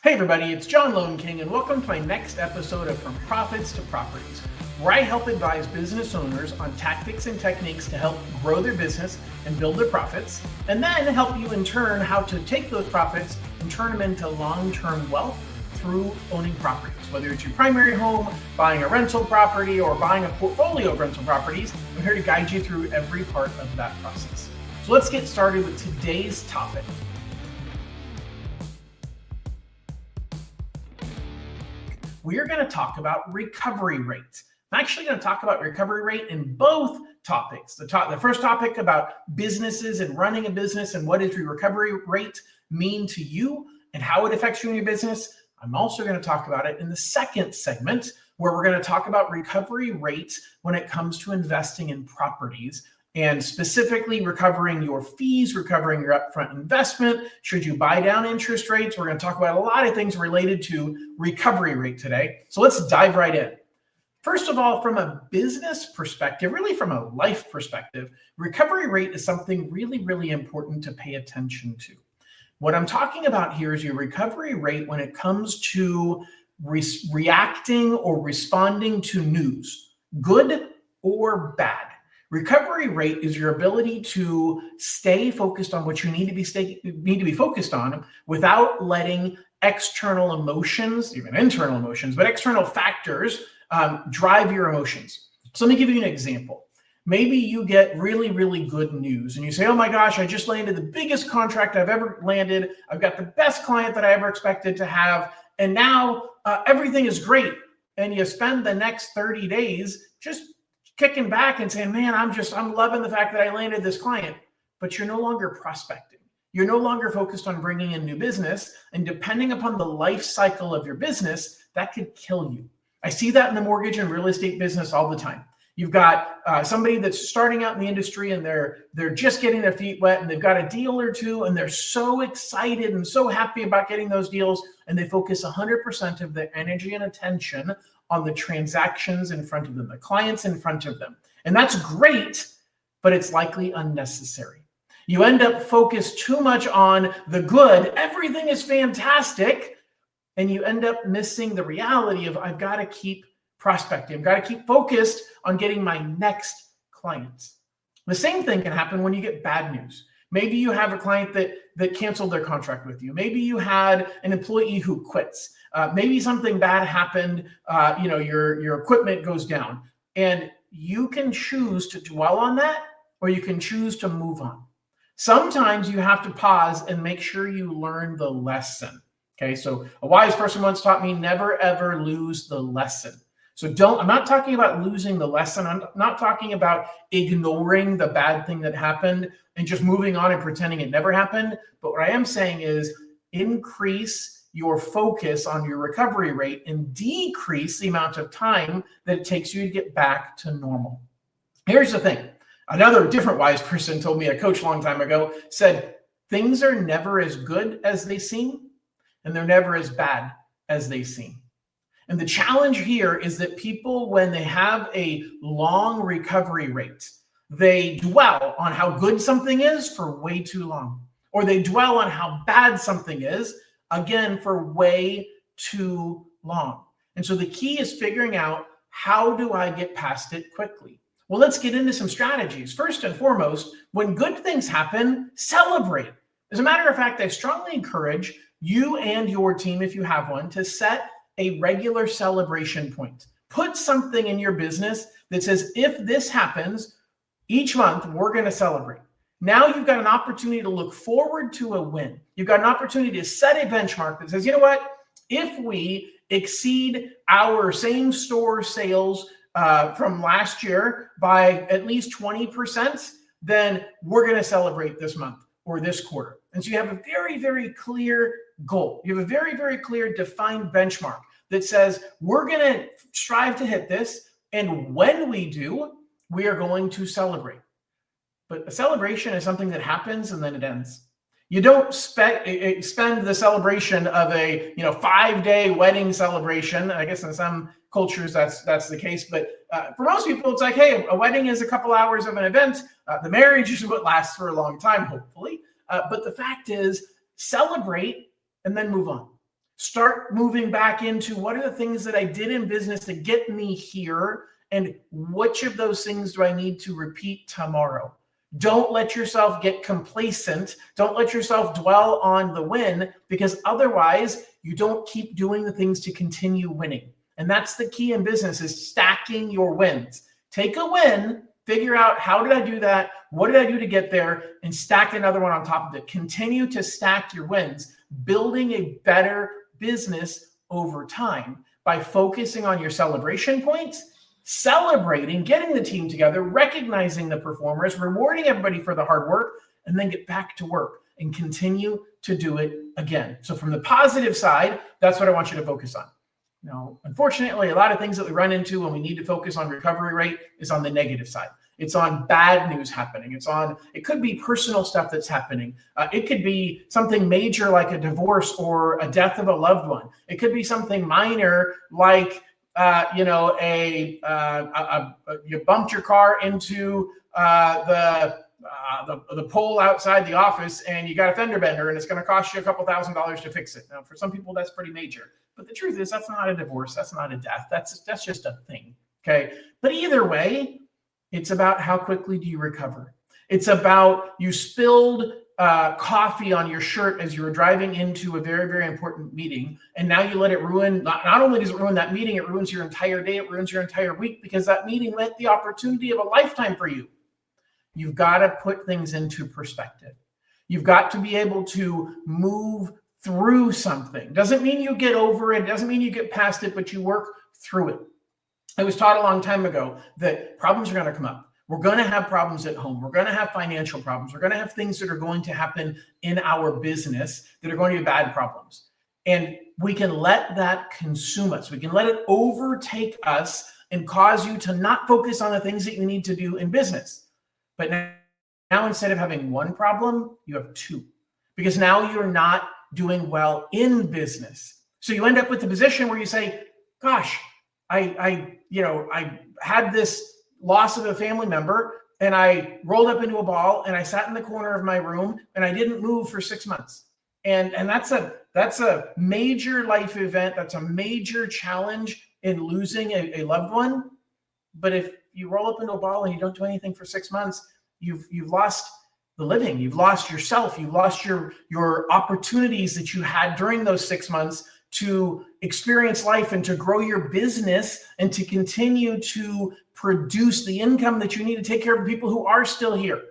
Hey everybody, it's John Lone King, and welcome to my next episode of From Profits to Properties, where I help advise business owners on tactics and techniques to help grow their business and build their profits, and then help you in turn how to take those profits and turn them into long-term wealth through owning properties. Whether it's your primary home, buying a rental property, or buying a portfolio of rental properties, I'm here to guide you through every part of that process. So let's get started with today's topic. We're going to talk about recovery rate. I'm actually going to talk about recovery rate in both topics. The first topic about businesses and running a business and what does your recovery rate mean to you and how it affects you in your business. I'm also going to talk about it in the second segment, where we're going to talk about recovery rate when it comes to investing in properties, and specifically recovering your fees, recovering your upfront investment. Should you buy down interest rates? We're going to talk about a lot of things related to recovery rate today. So let's dive right in. First of all, from a business perspective, really from a life perspective, recovery rate is something really, really important to pay attention to. What I'm talking about here is your recovery rate when it comes to reacting or responding to news, good or bad. Recovery rate is your ability to stay focused on what you need to be focused on without letting external emotions, even internal emotions, but external factors drive your emotions. So let me give you an example. Maybe you get really, really good news and you say, oh my gosh, I just landed the biggest contract I've ever landed. I've got the best client that I ever expected to have. And now everything is great. And you spend the next 30 days just kicking back and saying, man, I'm loving the fact that I landed this client, but you're no longer prospecting. You're no longer focused on bringing in new business. And depending upon the life cycle of your business, that could kill you. I see that in the mortgage and real estate business all the time. You've got somebody that's starting out in the industry and they're just getting their feet wet and they've got a deal or two and they're so excited and so happy about getting those deals, and they focus 100% of their energy and attention on the transactions in front of them, the clients in front of them. And that's great, but it's likely unnecessary. You end up focused too much on the good, everything is fantastic, and you end up missing the reality of I've got to keep prospecting. I've got to keep focused on getting my next clients. The same thing can happen when you get bad news. Maybe you have a client that canceled their contract with you. Maybe you had an employee who quits. Maybe something bad happened. Your equipment goes down, and you can choose to dwell on that, or you can choose to move on. Sometimes you have to pause and make sure you learn the lesson. Okay, so a wise person once taught me, never ever lose the lesson. So I'm not talking about losing the lesson. I'm not talking about ignoring the bad thing that happened and just moving on and pretending it never happened. But what I am saying is increase your focus on your recovery rate and decrease the amount of time that it takes you to get back to normal. Here's the thing. Another different wise person told me, a coach a long time ago, said, things are never as good as they seem, and they're never as bad as they seem. And the challenge here is that people, when they have a long recovery rate, they dwell on how good something is for way too long, or they dwell on how bad something is, again, for way too long. And so the key is figuring out, how do I get past it quickly? Well, let's get into some strategies. First and foremost, when good things happen, celebrate. As a matter of fact, I strongly encourage you and your team, if you have one, to set a regular celebration point. Put something in your business that says, if this happens each month, we're going to celebrate. Now you've got an opportunity to look forward to a win. You've got an opportunity to set a benchmark that says, you know what? If we exceed our same store sales from last year by at least 20%, then we're going to celebrate this month or this quarter. And so you have a very, very clear goal. You have a very, very clear defined benchmark that says we're going to strive to hit this. And when we do, we are going to celebrate. But a celebration is something that happens and then it ends. You don't spend the celebration of a 5-day wedding celebration. I guess in some cultures that's the case, but for most people it's like, hey, a wedding is a couple hours of an event. The marriage is what lasts for a long time, hopefully. But the fact is, celebrate and then move on. Start moving back into what are the things that I did in business to get me here, and which of those things do I need to repeat tomorrow? Don't let yourself get complacent. Don't let yourself dwell on the win, because otherwise you don't keep doing the things to continue winning. And that's the key in business, is stacking your wins. Take a win, figure out how did I do that? What did I do to get there? And stack another one on top of it. Continue to stack your wins, building a better business over time by focusing on your celebration points, celebrating, getting the team together, recognizing the performers, rewarding everybody for the hard work, and then get back to work and continue to do it again. So from the positive side, that's what I want you to focus on. Now, unfortunately, a lot of things that we run into when we need to focus on recovery rate is on the negative side. It's on bad news happening. It could be personal stuff that's happening. It could be something major like a divorce or a death of a loved one. It could be something minor like, you bumped your car into the pole outside the office and you got a fender bender and it's going to cost you a couple $1,000s to fix it. Now, for some people, that's pretty major. But the truth is, that's not a divorce. That's not a death. That's just a thing. Okay. But either way, it's about how quickly do you recover. It's about you spilled coffee on your shirt as you were driving into a very, very important meeting. And now you let it ruin, not only does it ruin that meeting, it ruins your entire day. It ruins your entire week, because that meeting meant the opportunity of a lifetime for you. You've got to put things into perspective. You've got to be able to move through something. Doesn't mean you get over it. Doesn't mean you get past it, but you work through it. I was taught a long time ago that problems are going to come up. We're going to have problems at home. We're going to have financial problems. We're going to have things that are going to happen in our business that are going to be bad problems. And we can let that consume us. We can let it overtake us and cause you to not focus on the things that you need to do in business. But now instead of having one problem, you have two, because now you're not doing well in business. So you end up with the position where you say, gosh, I had this loss of a family member and I rolled up into a ball and I sat in the corner of my room and I didn't move for 6 months. And that's a major life event. That's a major challenge in losing a loved one. But if you roll up into a ball and you don't do anything for 6 months, you've lost the living. You've lost yourself. You've lost your opportunities that you had during those 6 months to experience life and to grow your business and to continue to produce the income that you need to take care of the people who are still here.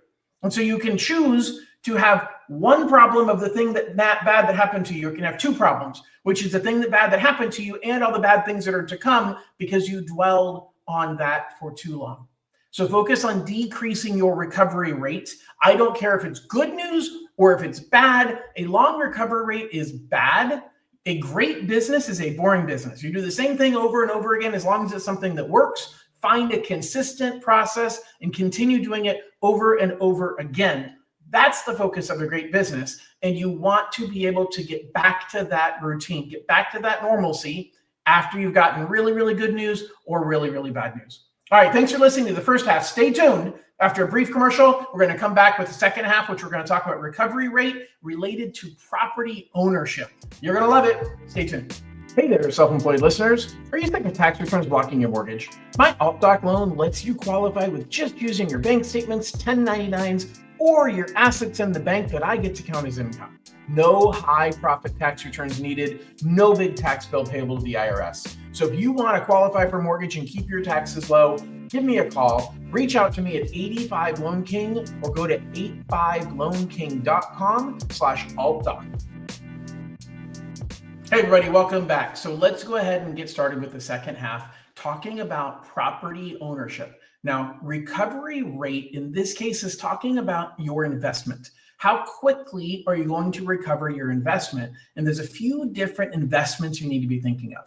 And so you can choose to have one problem of the thing that bad that happened to you. You can have two problems, which is the thing bad that happened to you and all the bad things that are to come because you dwelled on that for too long. So focus on decreasing your recovery rate. I don't care if it's good news or if it's bad. A long recovery rate is bad. A great business is a boring business. You do the same thing over and over again as long as it's something that works. Find a consistent process and continue doing it over and over again. That's the focus of a great business. And you want to be able to get back to that routine, get back to that normalcy after you've gotten really, really good news or really, really bad news. All right, thanks for listening to the first half. Stay tuned. After a brief commercial, we're going to come back with the second half, which we're going to talk about recovery rate related to property ownership. You're going to love it. Stay tuned. Hey there, self-employed listeners. Are you sick of tax returns blocking your mortgage? My AltDoc loan lets you qualify with just using your bank statements, 1099s, or your assets in the bank that I get to count as income. No high profit tax returns needed, no big tax bill payable to the IRS. So if you want to qualify for mortgage and keep your taxes low, give me a call. Reach out to me at 85 Loan King or go to 85loanking.com/AltDoc. Hey everybody, welcome back. So let's go ahead and get started with the second half, talking about property ownership. Now, recovery rate in this case is talking about your investment. How quickly are you going to recover your investment? And there's a few different investments you need to be thinking of.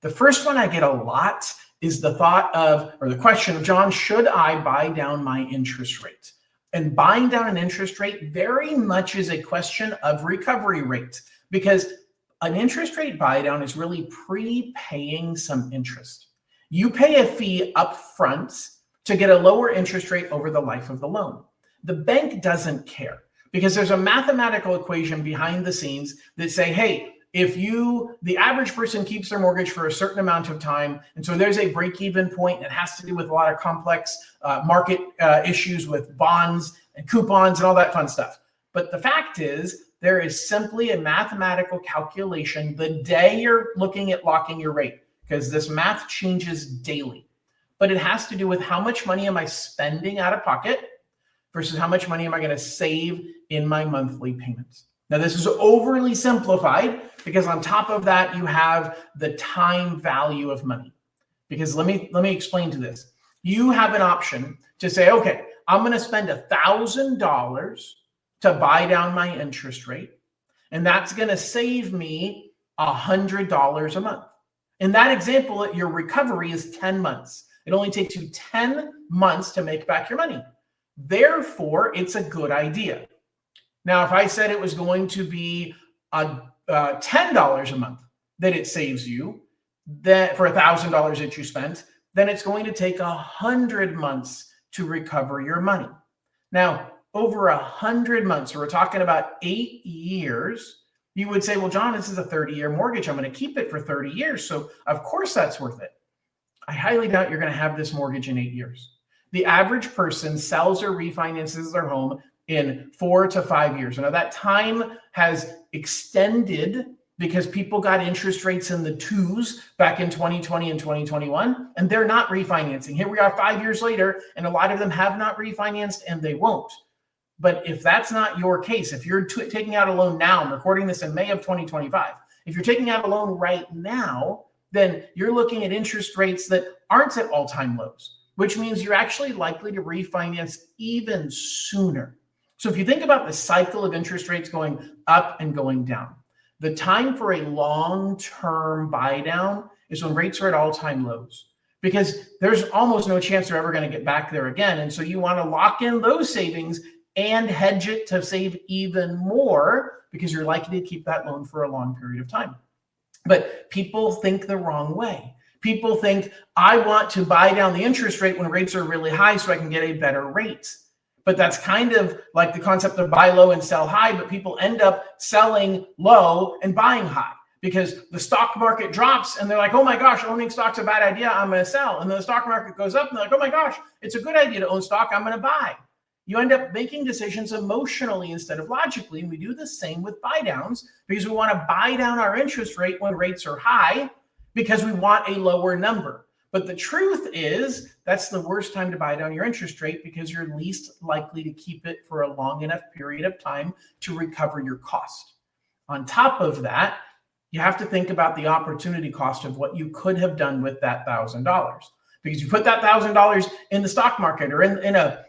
The first one I get a lot is the thought of, or the question of, John, should I buy down my interest rate? And buying down an interest rate very much is a question of recovery rate, because an interest rate buy down is really prepaying some interest. You pay a fee up front to get a lower interest rate over the life of the loan. The bank doesn't care because there's a mathematical equation behind the scenes that say, hey, The average person keeps their mortgage for a certain amount of time, and so there's a break-even point that has to do with a lot of complex market issues with bonds and coupons and all that fun stuff. But the fact is, there is simply a mathematical calculation the day you're looking at locking your rate, because this math changes daily. But it has to do with how much money am I spending out of pocket versus how much money am I going to save in my monthly payments. Now, this is overly simplified because on top of that, you have the time value of money. Because let me explain to this. You have an option to say, okay, I'm going to spend $1,000 to buy down my interest rate, and that's going to save me $100 a month. In that example, your recovery is 10 months. It only takes you 10 months to make back your money. Therefore, it's a good idea. Now, if I said it was going to be $10 a month that it saves you, that for $1,000 that you spent, then it's going to take 100 months to recover your money. Now, over 100 months, so we're talking about 8 years, you would say, well, John, this is a 30-year mortgage. I'm going to keep it for 30 years. So of course that's worth it. I highly doubt you're going to have this mortgage in 8 years. The average person sells or refinances their home in 4 to 5 years. Now that time has extended because people got interest rates in the 2s back in 2020 and 2021, and they're not refinancing. Here we are 5 years later, and a lot of them have not refinanced, and they won't. But if that's not your case, if you're taking out a loan now, I'm recording this in May of 2025, if you're taking out a loan right now, then you're looking at interest rates that aren't at all-time lows, which means you're actually likely to refinance even sooner. So if you think about the cycle of interest rates going up and going down, the time for a long-term buy down is when rates are at all-time lows, because there's almost no chance they're ever going to get back there again. And so you want to lock in those savings and hedge it to save even more, because you're likely to keep that loan for a long period of time. But people think the wrong way. People think, I want to buy down the interest rate when rates are really high so I can get a better rate. But that's kind of like the concept of buy low and sell high, but people end up selling low and buying high because the stock market drops and they're like, oh my gosh, owning stock's a bad idea, I'm going to sell. And then the stock market goes up and they're like, oh my gosh, it's a good idea to own stock, I'm going to buy. You end up making decisions emotionally instead of logically. And we do the same with buy downs because we want to buy down our interest rate when rates are high because we want a lower number. But the truth is that's the worst time to buy down your interest rate because you're least likely to keep it for a long enough period of time to recover your cost. On top of that, you have to think about the opportunity cost of what you could have done with that $1,000. Because you put that $1,000 in the stock market or in a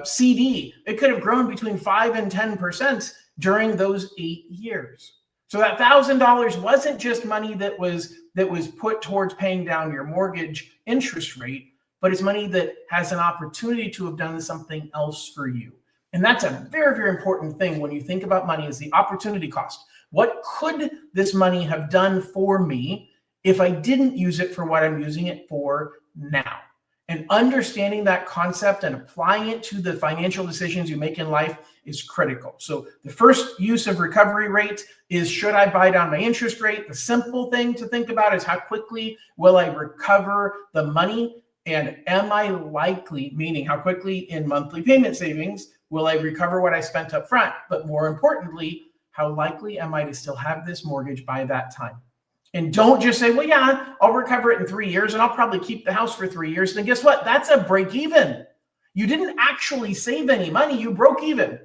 CD, it could have grown between 5 and 10% during those 8 years. So that $1,000 wasn't just money that was put towards paying down your mortgage interest rate, but it's money that has an opportunity to have done something else for you. And that's a very, very important thing when you think about money is the opportunity cost. What could this money have done for me if I didn't use it for what I'm using it for now? And understanding that concept and applying it to the financial decisions you make in life is critical. So the first use of recovery rate is, should I buy down my interest rate? The simple thing to think about is how quickly will I recover the money? And am I likely, meaning how quickly in monthly payment savings, will I recover what I spent up front? But more importantly, how likely am I to still have this mortgage by that time? And don't just say, well, yeah, I'll recover it in 3 years and I'll probably keep the house for 3 years. Then guess what? That's a break even. You didn't actually save any money. You broke even.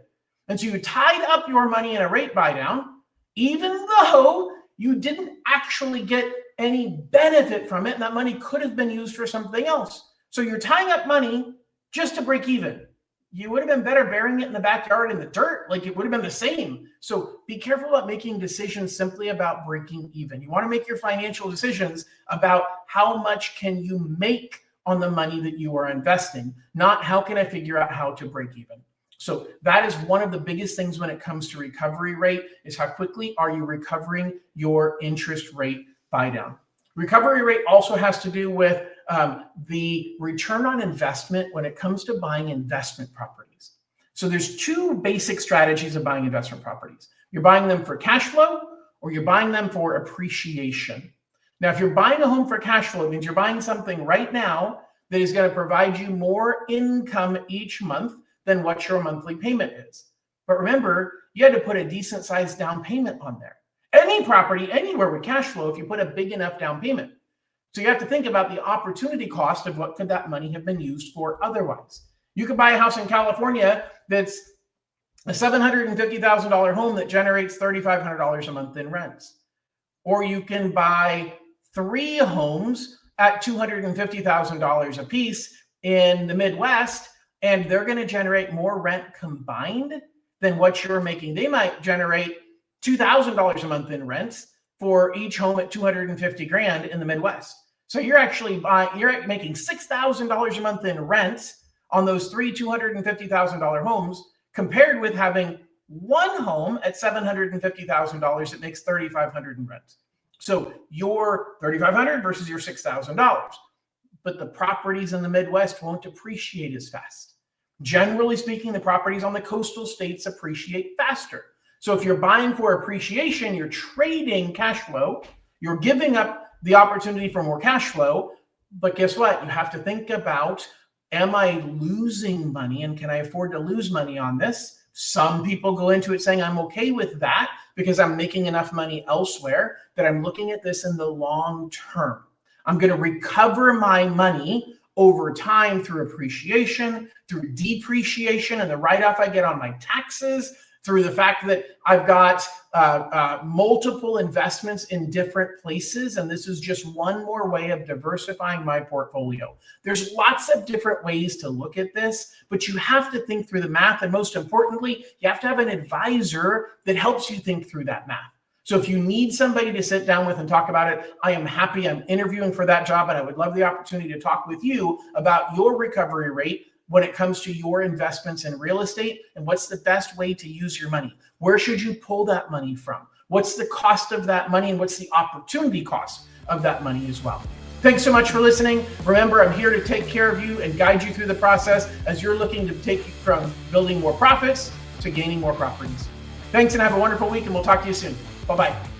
And so you tied up your money in a rate buy down, even though you didn't actually get any benefit from it. And that money could have been used for something else. So you're tying up money just to break even. You would have been better burying it in the backyard in the dirt. Like it would have been the same. So be careful about making decisions simply about breaking even. You want to make your financial decisions about how much can you make on the money that you are investing, not how can I figure out how to break even. So that is one of the biggest things when it comes to recovery rate is how quickly are you recovering your interest rate buy down. Recovery rate also has to do with the return on investment when it comes to buying investment properties. So there's two basic strategies of buying investment properties. You're buying them for cash flow or you're buying them for appreciation. Now, if you're buying a home for cash flow, it means you're buying something right now that is going to provide you more income each month than what your monthly payment is. But remember, you had to put a decent sized down payment on there. Any property, anywhere with cash flow, if you put a big enough down payment. So you have to think about the opportunity cost of what could that money have been used for otherwise. You could buy a house in California that's a $750,000 home that generates $3,500 a month in rents. Or you can buy 3 homes at $250,000 a piece in the Midwest, and they're going to generate more rent combined than what you're making. They might generate $2,000 a month in rents for each home at $250,000 in the Midwest. So you're actually you're making $6,000 a month in rents on those 3 $250,000 homes, compared with having one home at $750,000 that makes $3,500 in rent. So your $3,500 versus your $6,000. But the properties in the Midwest won't appreciate as fast. Generally speaking, the properties on the coastal states appreciate faster. So if you're buying for appreciation, you're trading cash flow, you're giving up the opportunity for more cash flow. But guess what? You have to think about, am I losing money, and can I afford to lose money on this? Some people go into it saying, I'm okay with that because I'm making enough money elsewhere that I'm looking at this in the long term. I'm going to recover my money over time through appreciation, through depreciation, and the write-off I get on my taxes, through the fact that I've got multiple investments in different places. And this is just one more way of diversifying my portfolio. There's lots of different ways to look at this, but you have to think through the math. And most importantly, you have to have an advisor that helps you think through that math. So if you need somebody to sit down with and talk about it, I am happy. I'm interviewing for that job, and I would love the opportunity to talk with you about your recovery rate when it comes to your investments in real estate, and what's the best way to use your money. Where should you pull that money from? What's the cost of that money, and what's the opportunity cost of that money as well? Thanks so much for listening. Remember, I'm here to take care of you and guide you through the process as you're looking to take you from building more profits to gaining more properties. Thanks, and have a wonderful week, and we'll talk to you soon. Bye-bye.